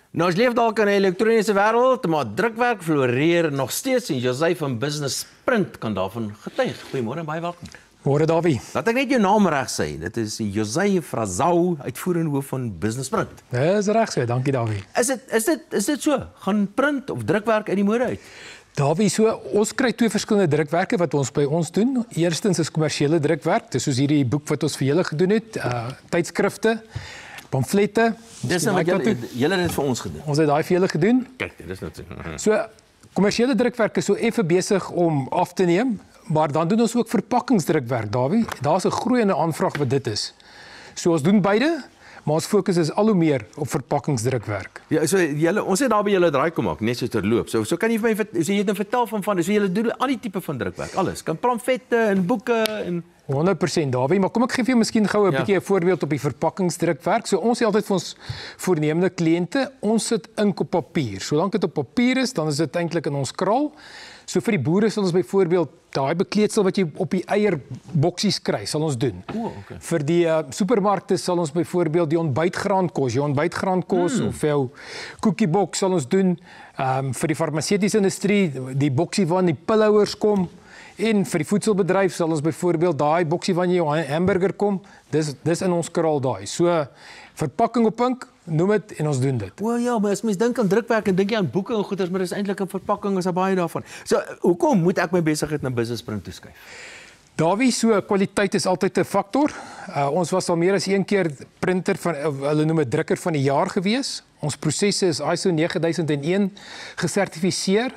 Nou, ons leef dalk in 'n elektroniese wêreld, maar drukwerk floreer nog steeds en José van Business Print kan daarvan getuig. Goeiemôre en baie welkom. Môre Davie. Laat ek net jou naam reg sê. Dit is José Frazão, uitvoerende hoof van Business Print. Dis reg so, dankie Davie. Is dit so? Gaan print of drukwerk uit die mode uit? Davie, so ons kry twee verskillende drukwerke wat ons by ons doen. Eerstens is kommersiële drukwerk, dis soos hierdie boek wat ons vir julle gedoen het, tydskrifte, pamflette. Dis nou wat julle het dit vir ons gedoen. Ons het daai vir julle gedoen. Kyk, dit is nou So kommersiële drukwerk is so effe besig om af te neem, maar dan doen ons ook verpakkingsdrukwerk, Davie. Daar's 'n groeiende aanvraag wat dit is. So ons doen beide, maar ons fokus is al hoe meer op verpakkingsdrukwerk. Ja, so ons het daar by julle draai kom maak, net so terloop. So kan jy vir my so jy het nou vertel van so julle doen al die tipe van drukwerk, alles. Kan pamflette en boeke en 100% Davie, maar kom ek gee vir jou miskien gou 'n bietjie 'n voorbeeld op die verpakkingsdrukwerk. So ons sê altyd vir ons voornemende kliënte, ons sit ink op papier. Solank dit op papier is, dan is dit eintlik in ons kraal. So vir die boere sal ons byvoorbeeld daai bekleedsel wat jy op die eierboksies kry, sal ons doen. Okay. Vir die supermarkte sal ons byvoorbeeld die ontbytgraankos, of jou koekieboks sal ons doen. Vir die farmaseutiese industrie, die boksie waarin die pillhouers kom. En vir die voedselbedryf sal ons byvoorbeeld daai boksie waarin jou hamburger kom, dis in ons kraal daai. So verpakking op ink, noem dit en ons doen dit. O ja, maar as mens dink aan drukwerk en dink jy aan boeke en goeders, maar dis eintlik 'n verpakking, is daar baie daarvan. So hoekom moet ek my besigheid na Business Print toeskuif? Davie, so kwaliteit is altyd 'n faktor. Ons was al meer as een keer printer van hulle noem dit drukker van die jaar gewees. Ons prosesse is ISO 9001 gesertifiseer.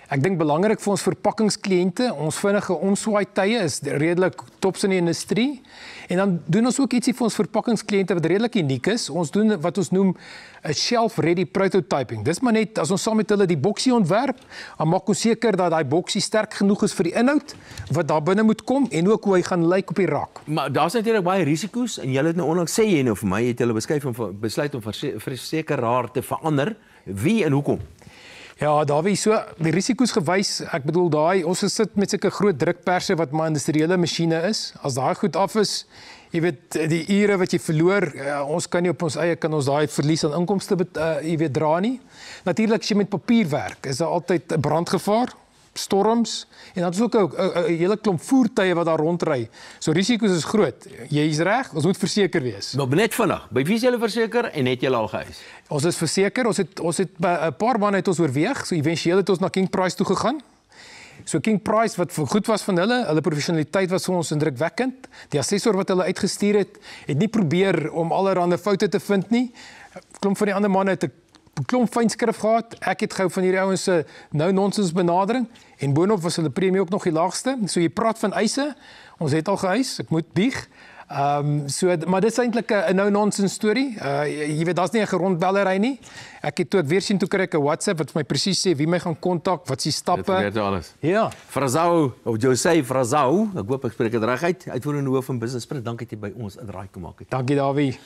Ek dink belangrik vir ons verpakkingskliënte, ons vinnige omswaai tye is redelik tops in die industrie. En dan doen ons ook ietsie vir ons verpakkingskliënte wat redelik uniek is. Ons doen wat ons noem 'n shelf-ready prototyping. Dis maar net as ons saam met hulle die boksie ontwerp, dan maak ons seker dat daai boksie sterk genoeg is vir die inhoud wat daar binne moet kom en ook hoe hy gaan lyk op die rak. Maar daar's natuurlik baie risiko's en julle het nou onlangs sê jy nou vir my het julle besluit om versekeraar te verander. Wie en hoekom? Ja, Davie, so die risiko's gewys, ek bedoel daai, ons gesit met sulke groot drukperse wat maar industriële masjiene is. As daai goed af is, jy weet, die ure wat jy verloor, ons kan nie op ons eie kan ons daai verlies aan inkomste jy weet dra nie. Natuurlik as jy met papier werk, is daar altyd 'n brandgevaar, storms en dan is ook 'n hele klomp voertuie wat daar rondry. So risiko's is groot. Jy is reg, ons moet verseker wees. Maar net vinnig, by wie is julle verseker en het julle al geëis? Ons is verseker, ons het 'n paar manne het ons oorweeg, so éventueel het ons na King Price toe gegaan. So King Price wat goed was van hulle professionaliteit was vir ons indrukwekkend. Die assessor wat hulle uitgestuur het nie probeer om allerlei foute te vind nie. Klomp van die ander manne het 'n klomp fynskrif gehad. Ek het gehou van hierdie ouens se no-nonsense benadering en boonop was hulle premie ook nog die laagste. So jy praat van eise, ons het al geëis, ek moet bieg. Maar dit is eintlik 'n no-nonsense storie. Jy weet, daar's nie 'n gerondbellery nie. Ek het toe ek weer sien toe kry ek 'n WhatsApp wat my presies sê wie my gaan kontak, wat se stappe. Dit weet alles. Ja. Frazão of José Frazão, ek hoop ek spreek dit reg uit. Uitvoerende hoof van Business Print. Dankie dat jy by ons in draai kom maak het. Dankie Davie.